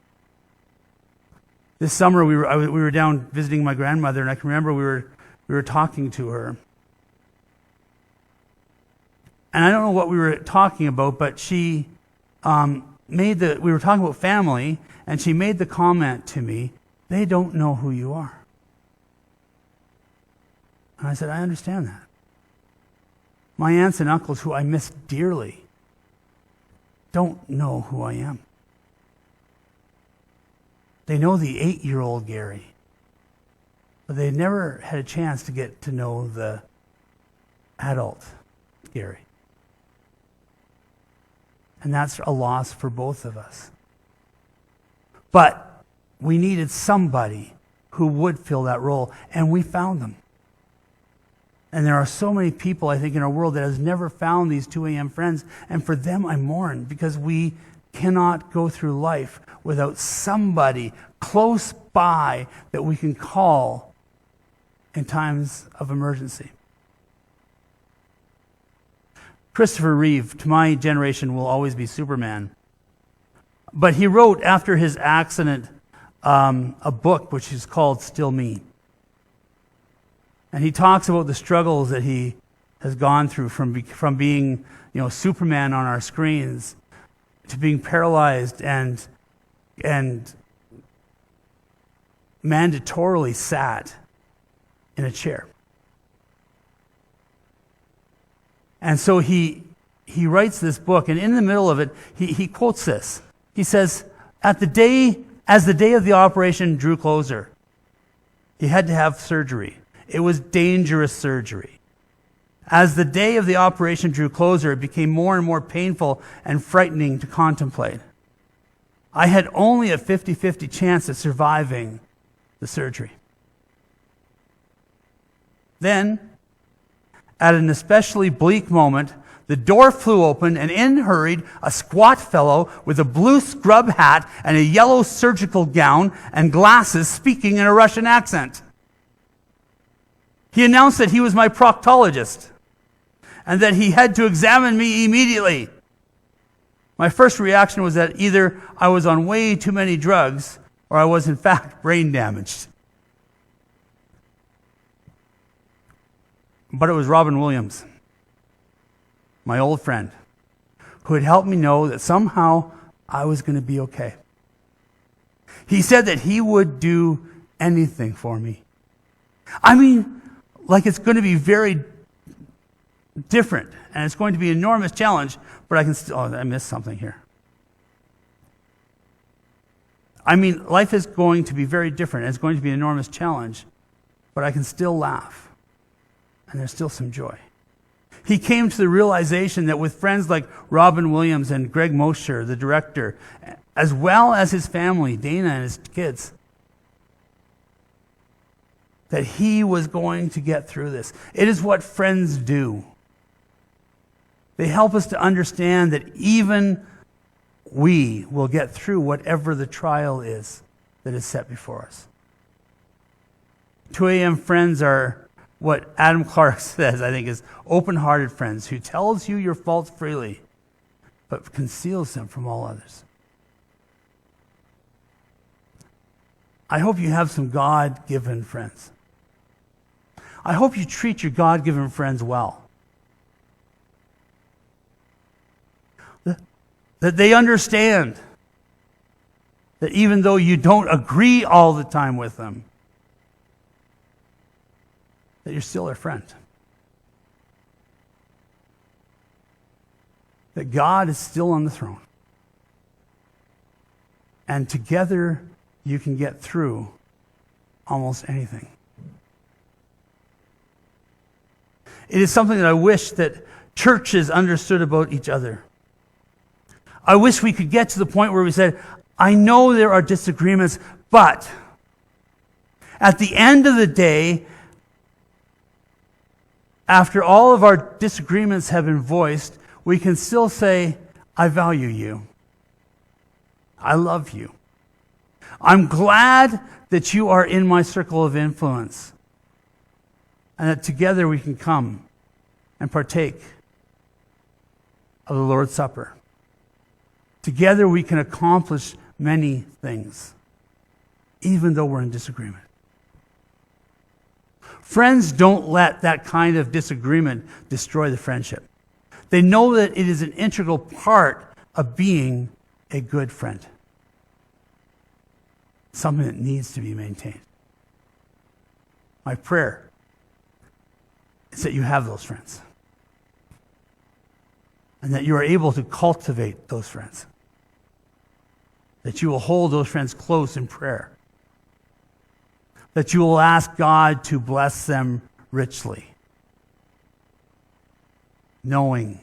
This summer we were down visiting my grandmother, and I can remember we were talking to her. And I don't know what we were talking about, but she we were talking about family, and she made the comment to me, "They don't know who you are." And I said, "I understand that. My aunts and uncles, who I miss dearly, don't know who I am. They know the 8-year-old Garry, but they never had a chance to get to know the adult Garry. And that's a loss for both of us. But we needed somebody who would fill that role, and we found them. And there are so many people, I think, in our world that has never found these 2 a.m. friends, and for them I mourn, because we cannot go through life without somebody close by that we can call in times of emergency. Christopher Reeve, to my generation, will always be Superman. But he wrote, after his accident, a book which is called Still Me. And he talks about the struggles that he has gone through from being, Superman on our screens to being paralyzed and mandatorily sat in a chair. And so he writes this book, and in the middle of it, he quotes this. He says, as the day of the operation drew closer, he had to have surgery. It was dangerous surgery. As the day of the operation drew closer, it became more and more painful and frightening to contemplate. I had only a 50-50 chance of surviving the surgery. Then, at an especially bleak moment, the door flew open, and in hurried a squat fellow with a blue scrub hat and a yellow surgical gown and glasses, speaking in a Russian accent. He announced that he was my proctologist and that he had to examine me immediately. My first reaction was that either I was on way too many drugs or I was in fact brain damaged. But it was Robin Williams, my old friend, who had helped me know that somehow I was going to be okay. He said that he would do anything for me. I mean, like it's going to be very different, and it's going to be an enormous challenge, but I can still, I missed something here. I mean, life is going to be very different, and it's going to be an enormous challenge, but I can still laugh, and there's still some joy. He came to the realization that with friends like Robin Williams and Greg Mosher, the director, as well as his family, Dana and his kids, that he was going to get through this. It is what friends do. They help us to understand that even we will get through whatever the trial is that is set before us. 2 a.m. friends are what Adam Clark says, I think, is open-hearted friends who tells you your faults freely, but conceals them from all others. I hope you have some God-given friends. I hope you treat your God-given friends well. That they understand that even though you don't agree all the time with them, that you're still their friend. That God is still on the throne. And together you can get through almost anything. It is something that I wish that churches understood about each other. I wish we could get to the point where we said, I know there are disagreements, but at the end of the day, after all of our disagreements have been voiced, we can still say, I value you. I love you. I'm glad that you are in my circle of influence. And that together we can come and partake of the Lord's Supper. Together we can accomplish many things, even though we're in disagreement. Friends don't let that kind of disagreement destroy the friendship. They know that it is an integral part of being a good friend. Something that needs to be maintained. My prayer is that you have those friends. And that you are able to cultivate those friends. That you will hold those friends close in prayer. That you will ask God to bless them richly. Knowing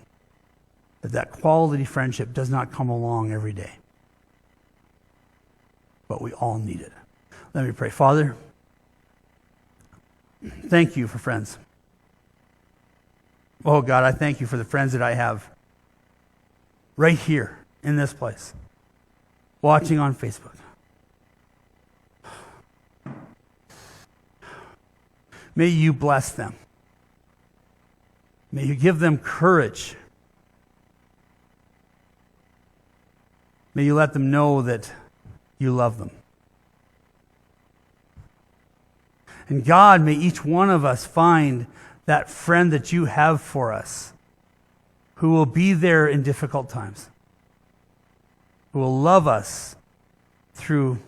that that quality friendship does not come along every day. But we all need it. Let me pray. Father, thank you for friends. Oh God, I thank you for the friends that I have right here in this place, watching on Facebook. May you bless them. May you give them courage. May you let them know that you love them. And God, may each one of us find that friend that you have for us, who will be there in difficult times, who will love us through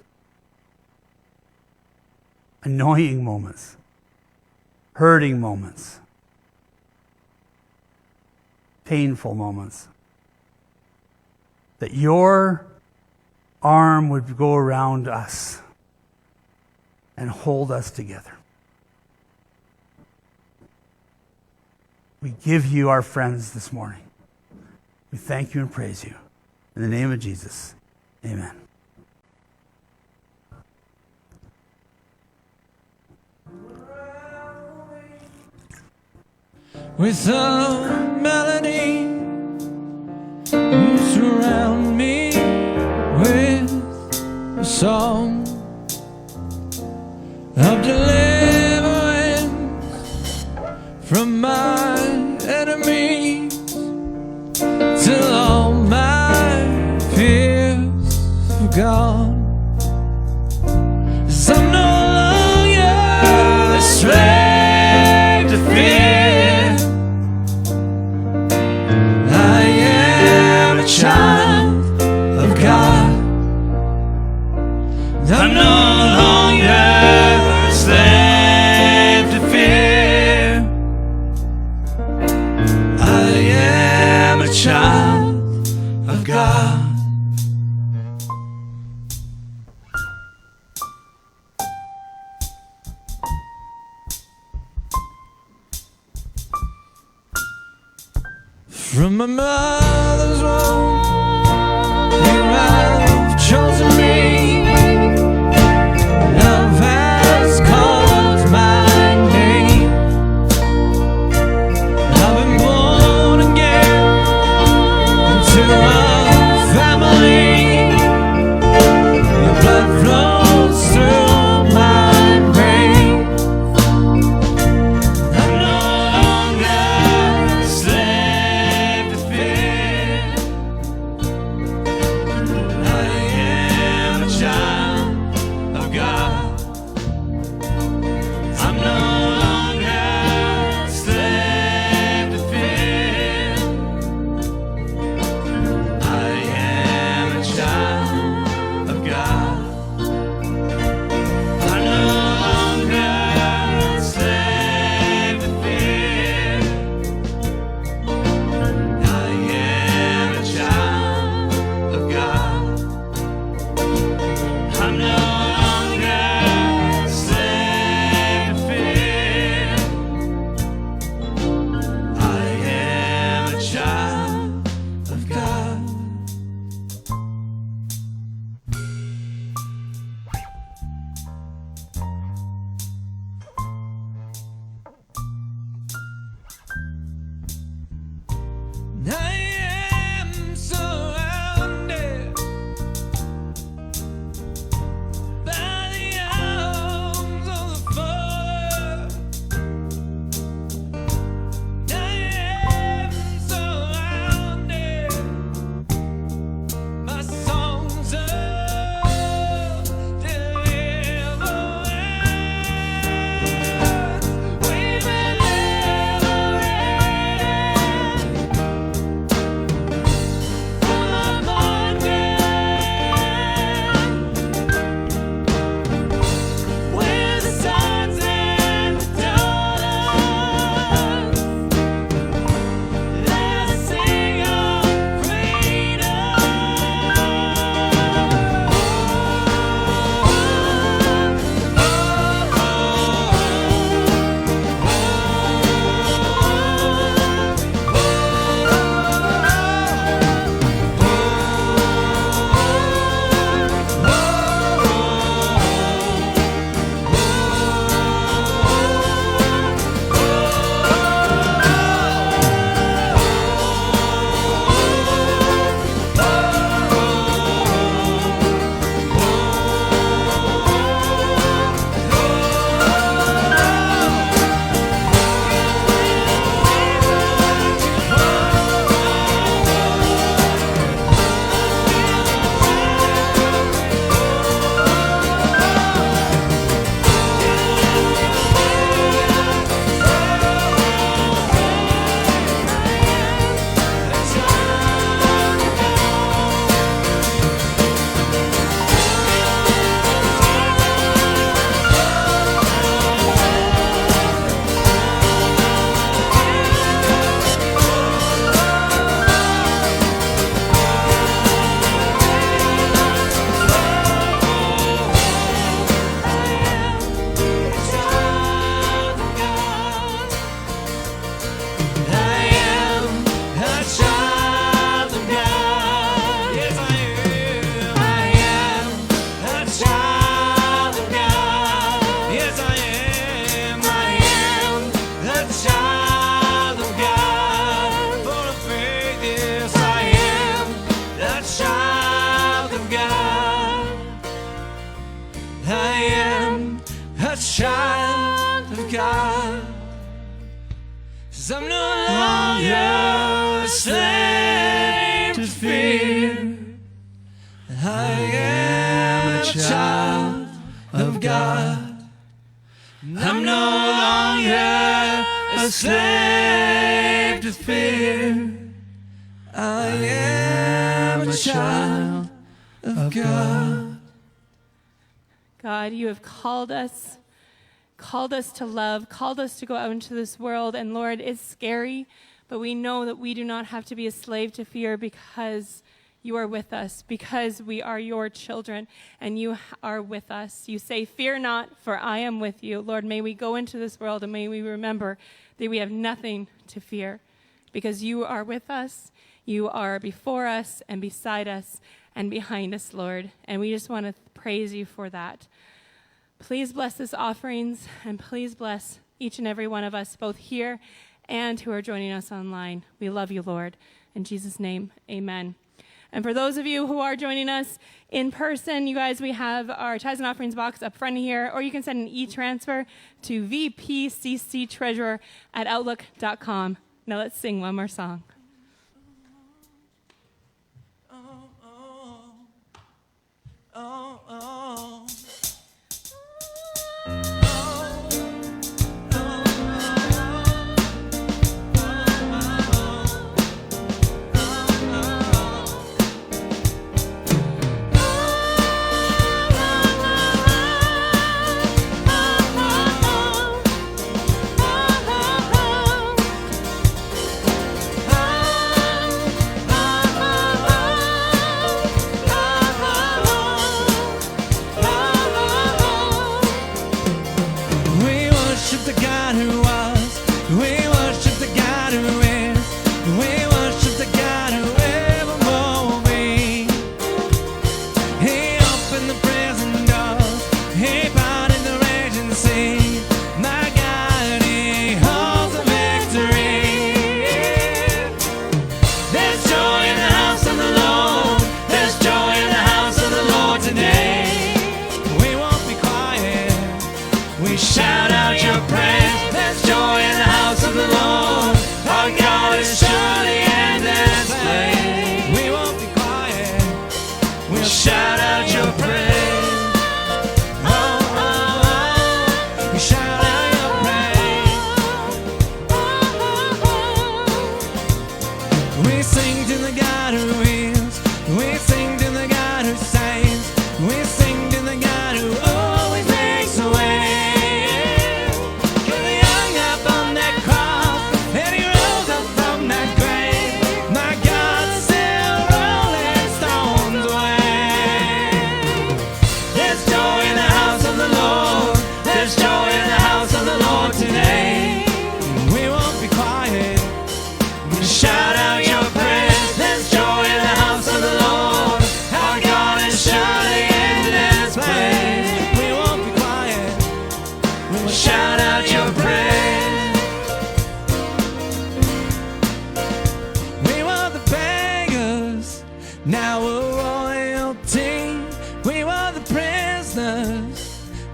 annoying moments, hurting moments, painful moments. That your arm would go around us and hold us together. We give you our friends this morning. We thank you and praise you. In the name of Jesus, amen. With a melody, you surround me with a song of deliverance from my enemies, till all my fears are gone. 'Cause I'm no longer a slave to fear. I am a child of God. I'm no longer a slave to fear. I am a child of God. From my mother's womb, you have chosen me. Love has called my child of God. 'Cause I'm no longer a slave to fear. I am a child of God. I'm no longer a slave to fear. I am a child of God. God, you have called us to love, called us to go out into this world. And Lord, it's scary, but we know that we do not have to be a slave to fear because you are with us, because we are your children and you are with us. You say, fear not, for I am with you. Lord, may we go into this world and may we remember that we have nothing to fear because you are with us. You are before us and beside us and behind us, Lord. And we just want to praise you for that. Please bless this offerings and please bless each and every one of us, both here and who are joining us online. We love you, Lord. In Jesus' name, amen. And for those of you who are joining us in person, you guys, we have our tithes and offerings box up front here, or you can send an e-transfer to vpcctreasurer@outlook.com. Now let's sing one more song.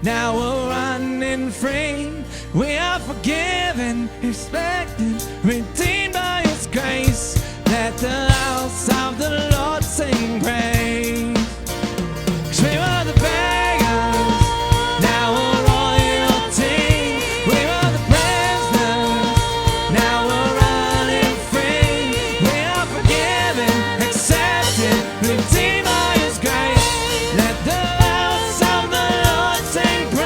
Now we're running free. We are forgiven, expected, redeemed by His grace. Let the house of the Lord sing praise. 'Cause we were the beggars, now we're royalty. We were the prisoners, now we're running free. We are forgiven, accepted, redeemed by His grace. Let the house of the Lord sing praise.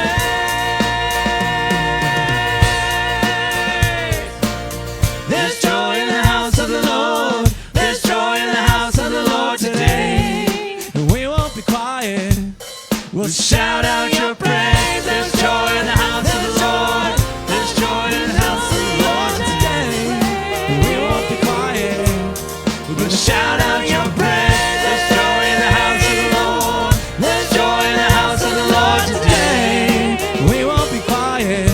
There's joy in the house of the Lord. There's joy in the house of the Lord today. And we won't be quiet. We'll shout out your praise. There's joy in the house of the Lord. There's joy in the house of the Lord today. And we won't be quiet. We'll shout out your praise. There's joy in the house of the Lord. There's joy in the house of the Lord today. We won't be quiet.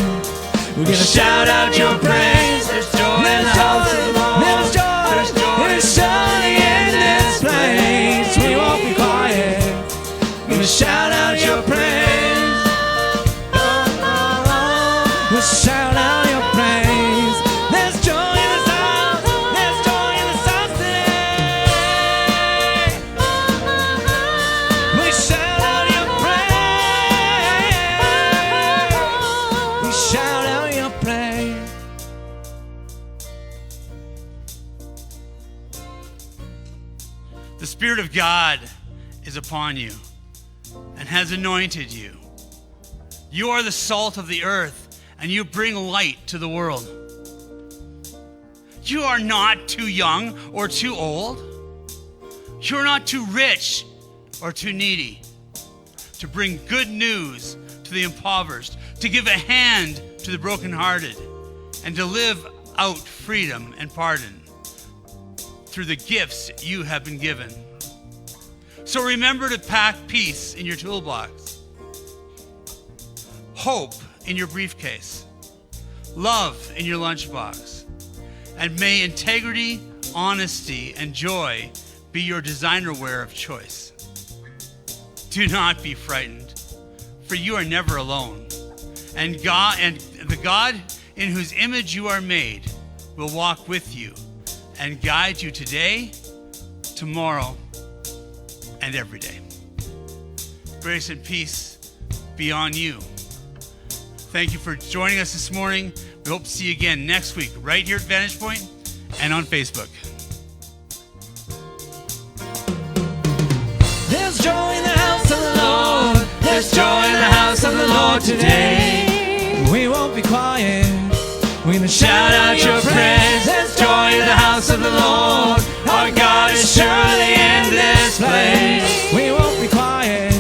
We're gonna shout out your praise. There's joy in the house of the Lord. There's joy. There's surely in this place. We won't be quiet. We're gonna shout out your praise. God is upon you and has anointed you. You are the salt of the earth, and you bring light to the world. You are not too young or too old. You are not too rich or too needy to bring good news to the impoverished, to give a hand to the brokenhearted, and to live out freedom and pardon through the gifts you have been given. So remember to pack peace in your toolbox, hope in your briefcase, love in your lunchbox, and may integrity, honesty, and joy be your designer wear of choice. Do not be frightened, for you are never alone. And the God in whose image you are made will walk with you and guide you today, tomorrow, and every day. Grace and peace be on you. Thank you for joining us this morning. We hope to see you again next week, right here at VantagePoint and on Facebook. There's joy in the house of the Lord. There's joy in the house of the Lord today. We won't be quiet. We're gonna shout out your praise. There's joy in the house of the Lord. Our God is surely in this place. We won't be quiet.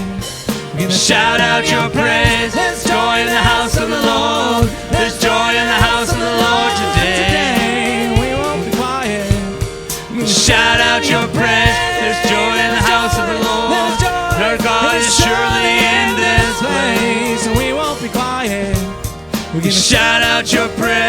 We're gonna shout out your praise. There's joy in the house of the Lord. There's joy in the house of the Lord today. We won't be quiet. We're gonna shout out your praise. There's joy in the house of the Lord. Our God is surely in this place. We won't be quiet. We're gonna shout out your praise.